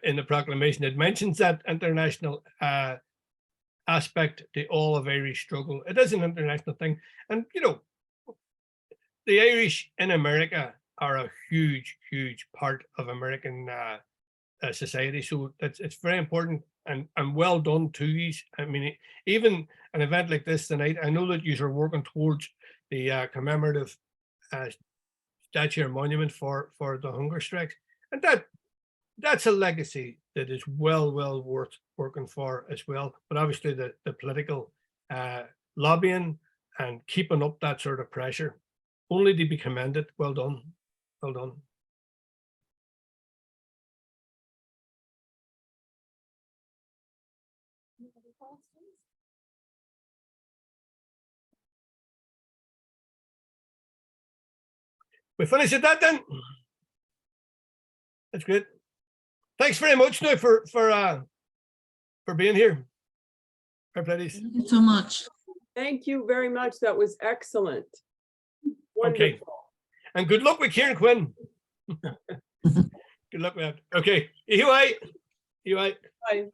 in the proclamation, it mentions that international aspect to all of Irish struggle. It is an international thing. And, you know, the Irish in America are a huge part of American society. So it's very important and well done to these. I mean, even an event like this tonight, I know that you are working towards the commemorative statue or monument for the hunger strikes. And that's a legacy that is well worth working for as well. But obviously the political lobbying and keeping up that sort of pressure, only to be commended. Well done. Well done. We finish at that then. That's good. Thanks very much now for being here. Fair play. Thank you so much. Thank you very much. That was excellent. Okay. Wonderful. And good luck with Kieran Quinn. Good luck with that. Okay. You Bye.